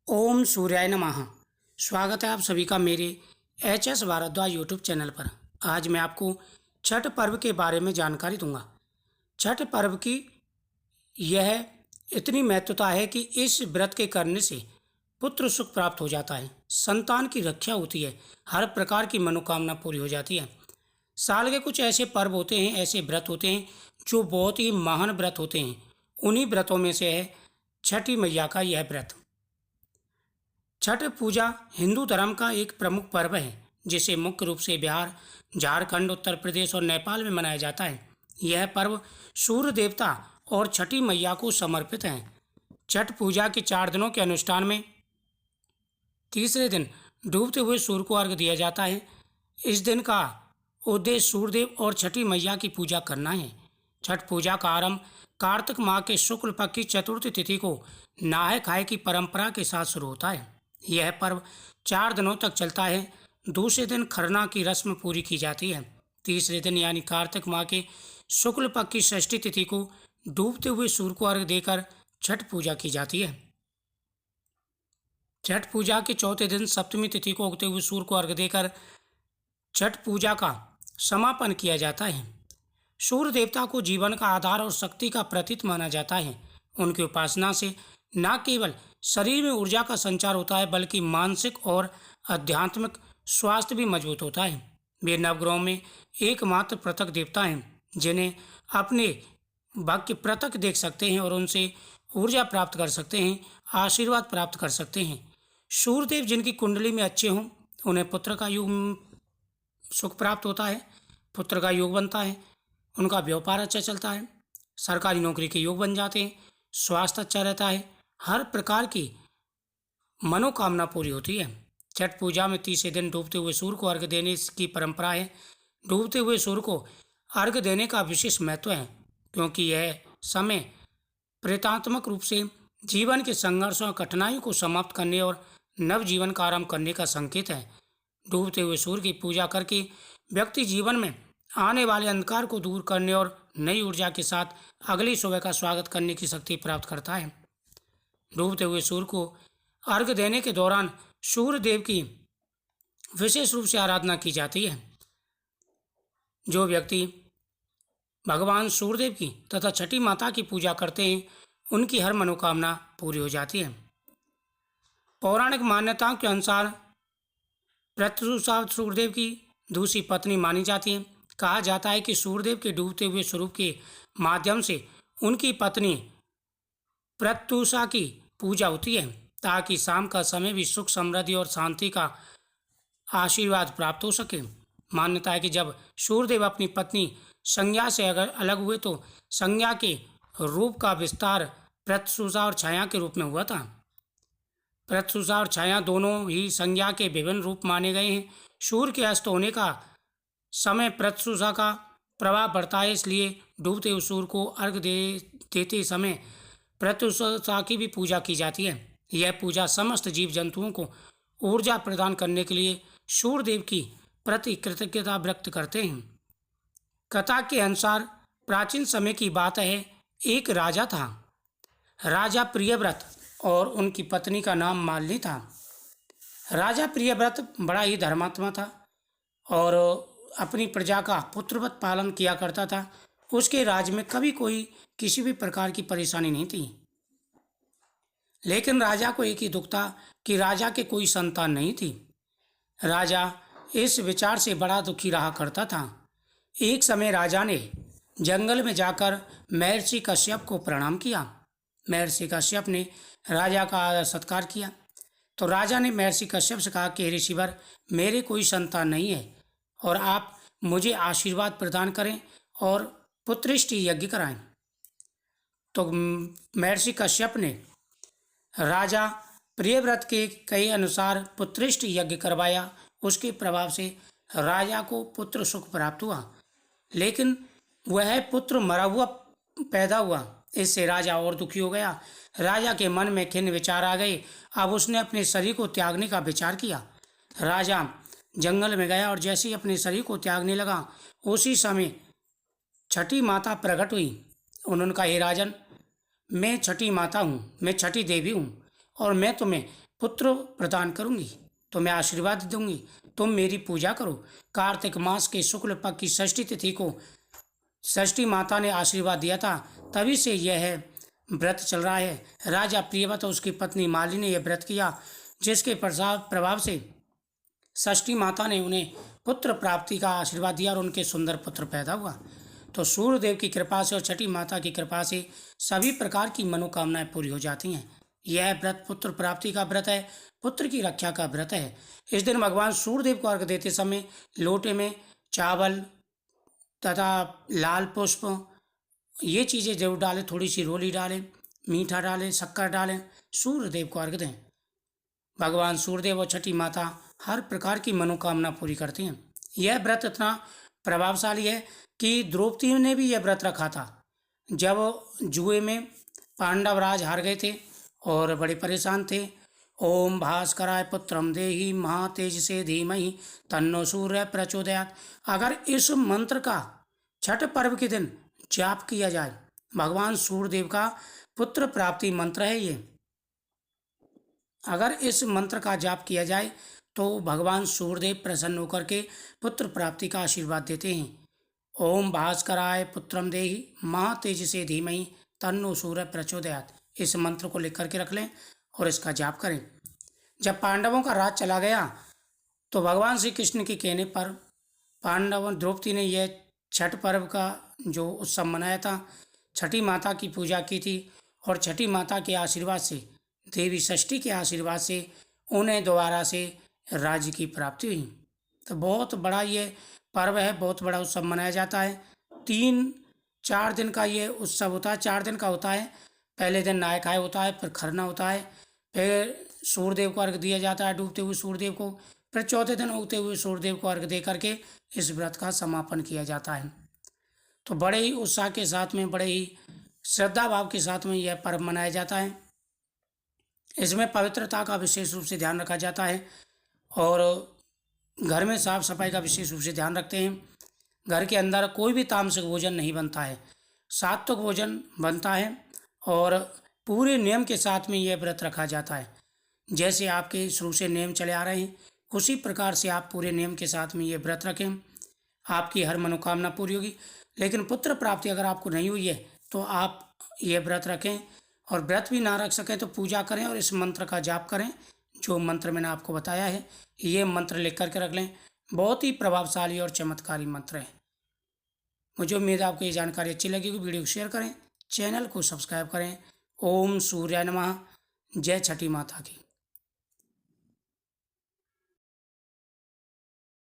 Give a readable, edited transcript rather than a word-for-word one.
ओम सूर्याय नमः। स्वागत है आप सभी का मेरे एच.एस. भारद्वाज यूट्यूब चैनल पर। आज मैं आपको छठ पर्व के बारे में जानकारी दूंगा। छठ पर्व की यह इतनी महत्वता है कि इस व्रत के करने से पुत्र सुख प्राप्त हो जाता है, संतान की रक्षा होती है, हर प्रकार की मनोकामना पूरी हो जाती है। साल के कुछ ऐसे पर्व होते हैं, ऐसे व्रत होते हैं जो बहुत ही महान व्रत होते हैं। उन्हीं व्रतों में से है छठी मैया का यह व्रत। छठ पूजा हिंदू धर्म का एक प्रमुख पर्व है जिसे मुख्य रूप से बिहार, झारखंड, उत्तर प्रदेश और नेपाल में मनाया जाता है। यह पर्व सूर्य देवता और छठी मैया को समर्पित है। छठ पूजा के 4 दिनों के अनुष्ठान में तीसरे दिन डूबते हुए सूर्य को अर्घ्य दिया जाता है। इस दिन का उद्देश्य सूर्यदेव और छठी मैया की पूजा करना है। छठ पूजा का आरंभ कार्तिक माह के शुक्ल पक्ष की चतुर्थी तिथि को नहाय खाए की परंपरा के साथ शुरू होता है। यह पर्व 4 दिनों तक चलता है। दूसरे दिन खरना की रस्म पूरी की जाती है। तीसरे दिन यानी कार्तिक माह के शुक्ल पक्ष की षष्ठी तिथि को डूबते हुए सूर्य को अर्घ्य देकर छठ पूजा की जाती है। छठ पूजा के चौथे दिन सप्तमी तिथि को उगते हुए सूर्य को अर्घ्य देकर छठ पूजा का समापन किया जाता है। सूर्य देवता को जीवन का आधार और शक्ति का प्रतीक माना जाता है। उनकी उपासना से न केवल शरीर में ऊर्जा का संचार होता है बल्कि मानसिक और आध्यात्मिक स्वास्थ्य भी मजबूत होता है। वे नवग्रहों में एकमात्र पृथक देवता हैं जिन्हें अपने भक्त पृथक देख सकते हैं और उनसे ऊर्जा प्राप्त कर सकते हैं, आशीर्वाद प्राप्त कर सकते हैं। सूर्यदेव जिनकी कुंडली में अच्छे हों उन्हें पुत्र का योग सुख प्राप्त होता है, पुत्र का योग बनता है, उनका व्यापार अच्छा चलता है, सरकारी नौकरी के योग बन जाते हैं, स्वास्थ्य अच्छा रहता है, हर प्रकार की मनोकामना पूरी होती है। छठ पूजा में तीसरे दिन डूबते हुए सूर्य को अर्घ्य देने की परंपरा है। डूबते हुए सूर्य को अर्घ्य देने का विशेष महत्व है क्योंकि यह समय प्रेतात्मक रूप से जीवन के संघर्षों और कठिनाइयों को समाप्त करने और नव जीवन का आरंभ करने का संकेत है। डूबते हुए सूर्य की पूजा करके व्यक्ति जीवन में आने वाले अंधकार को दूर करने और नई ऊर्जा के साथ अगली सुबह का स्वागत करने की शक्ति प्राप्त करता है। डूबते हुए सूर्य को अर्घ्य देने के दौरान सूर्य देव की विशेष रूप से आराधना की जाती है। जो व्यक्ति भगवान सूर्यदेव की तथा छठी माता की पूजा करते हैं उनकी हर मनोकामना पूरी हो जाती है। पौराणिक मान्यताओं के अनुसार प्रत्युषा सूर्यदेव की दूसरी पत्नी मानी जाती है। कहा जाता है कि सूर्यदेव के डूबते हुए स्वरूप के माध्यम से उनकी पत्नी प्रत्युषा की पूजा होती है ताकि शाम का समय भी सुख, समृद्धि और शांति का आशीर्वाद प्राप्त हो सके। मान्यता है कि जब सूर्यदेव अपनी पत्नी संज्ञा से अगर अलग हुए तो संज्ञा के रूप का विस्तार प्रत्युषा और छाया के रूप में हुआ था। प्रत्युषा और छाया दोनों ही संज्ञा के विभिन्न रूप माने गए हैं। सूर्य के अस्त होने का समय प्रत्युषा का प्रभाव बढ़ता है, इसलिए डूबते हुए सूर्य को अर्घ्य देते समय प्रत्युषा की भी पूजा की जाती है। यह पूजा समस्त जीव जंतुओं को ऊर्जा प्रदान करने के लिए सूर्यदेव की प्रति कृतज्ञता व्यक्त करते हैं। कथा के अनुसार प्राचीन समय की बात है, एक राजा था। राजा प्रियव्रत और उनकी पत्नी का नाम मालिनी था। राजा प्रियव्रत बड़ा ही धर्मात्मा था और अपनी प्रजा का पुत्रवत पालन किया करता था। उसके राज्य में कभी कोई किसी भी प्रकार की परेशानी नहीं थी। लेकिन राजा को एक ही दुख था कि राजा के कोई संतान नहीं थी। राजा इस विचार से बड़ा दुखी रहा करता था। एक समय राजा ने जंगल में जाकर महर्षि कश्यप को प्रणाम किया। महर्षि कश्यप ने राजा का आदर सत्कार किया तो राजा ने महर्षि कश्यप से कहा कि ऋषिवर, मेरे कोई संतान नहीं है और आप मुझे आशीर्वाद प्रदान करें और पुत्रिष्टि यज्ञ कराएं। तो महर्षि कश्यप ने राजा प्रियव्रत के कहे अनुसार पुत्रिष्टि यज्ञ करवाया। उसके प्रभाव से राजा को पुत्र सुख प्राप्त हुआ, लेकिन वह पुत्र मरा हुआ पैदा हुआ। इससे राजा और दुखी हो गया। राजा के मन में खिन्न विचार आ गए। अब उसने अपने शरीर को त्यागने का विचार किया। राजा जंगल में गया और जैसे ही अपने शरीर को त्यागने लगा उसी समय छठी माता प्रकट हुई। उन्होंने कहा, हे राजन, मैं छठी माता हूँ, मैं छठी देवी हूँ और मैं तुम्हें पुत्र प्रदान करूंगी, तुम्हें आशीर्वाद दूंगी, तुम मेरी पूजा करो। कार्तिक मास के शुक्ल पक्ष की षष्ठी तिथि को षष्ठी माता ने आशीर्वाद दिया था, तभी से यह व्रत चल रहा है। राजा प्रियव्रत और उसकी पत्नी माली ने यह व्रत किया, जिसके प्रभाव से षष्ठी माता ने उन्हें पुत्र प्राप्ति का आशीर्वाद दिया और उनके सुंदर पुत्र पैदा हुआ। तो सूर्यदेव की कृपा से और छठी माता की कृपा से सभी प्रकार की मनोकामनाएं पूरी हो जाती हैं। यह व्रत पुत्र प्राप्ति का व्रत है, पुत्र की रक्षा का व्रत है। इस दिन भगवान सूर्यदेव को अर्घ देते समय लोटे में चावल तथा लाल पुष्प ये चीज़ें जरूर डालें, थोड़ी सी रोली डालें, मीठा डालें, शक्कर डालें, सूर्यदेव को अर्घ दें। भगवान सूर्यदेव और छठी माता हर प्रकार की मनोकामना पूरी करती हैं। यह व्रत इतना प्रभावशाली है कि द्रौपदी ने भी यह व्रत रखा था। जब जुए में पांडव राज हार गए थे और बड़े परेशान थे। ओम भास्कराय पुत्रम देहि महातेज से धीमहि तन्नो सूर्य प्रचोदयात्। अगर इस मंत्र का छठ पर्व के दिन जाप किया जाए, भगवान सूर्यदेव का पुत्र प्राप्ति मंत्र है ये। अगर इस मंत्र का जाप किया जाए तो भगवान सूर्यदेव प्रसन्न होकर के पुत्र प्राप्ति का आशीर्वाद देते हैं। ओम भास्कराय पुत्रम देहि महातेज से धीमहि तन्नो सूर्य प्रचोदयात्। इस मंत्र को लिख करके रख लें और इसका जाप करें। जब पांडवों का राज चला गया तो भगवान श्री कृष्ण के कहने पर पांडव द्रौपदी ने यह छठ पर्व का जो उत्सव मनाया था, छठी माता की पूजा की थी और छठी माता के आशीर्वाद से, देवी षष्ठी के आशीर्वाद से उन्हें दोबारा से राज्य की प्राप्ति हुई। तो बहुत बड़ा ये पर्व है, बहुत बड़ा उत्सव मनाया जाता है। 3-4 दिन का ये उत्सव होता है, 4 दिन का होता है। पहले दिन नहाय खाए होता है, फिर खरना होता है, फिर सूर्यदेव को अर्घ दिया जाता है, डूबते हुए सूर्यदेव को, फिर चौथे दिन उगते हुए सूर्यदेव को अर्घ दे करके इस व्रत का समापन किया जाता है। तो बड़े ही उत्साह के साथ में, बड़े ही श्रद्धा भाव के साथ में यह पर्व मनाया जाता है। इसमें पवित्रता का विशेष रूप से ध्यान रखा जाता है और घर में साफ सफाई का विशेष रूप से ध्यान रखते हैं। घर के अंदर कोई भी तामसिक भोजन नहीं बनता है, सात्विक भोजन बनता है और पूरे नियम के साथ में यह व्रत रखा जाता है। जैसे आपके शुरू से नियम चले आ रहे हैं, उसी प्रकार से आप पूरे नियम के साथ में ये व्रत रखें, आपकी हर मनोकामना पूरी होगी। लेकिन पुत्र प्राप्ति अगर आपको नहीं हुई है तो आप ये व्रत रखें, और व्रत भी ना रख सकें तो पूजा करें और इस मंत्र का जाप करें जो मंत्र मैंने आपको बताया है। ये मंत्र लिख करके रख लें, बहुत ही प्रभावशाली और चमत्कारी मंत्र है। मुझे उम्मीद है आपको ये जानकारी अच्छी लगेगी। वीडियो को शेयर करें, चैनल को सब्सक्राइब करें। ओम सूर्याय नमः। जय छठी माता की।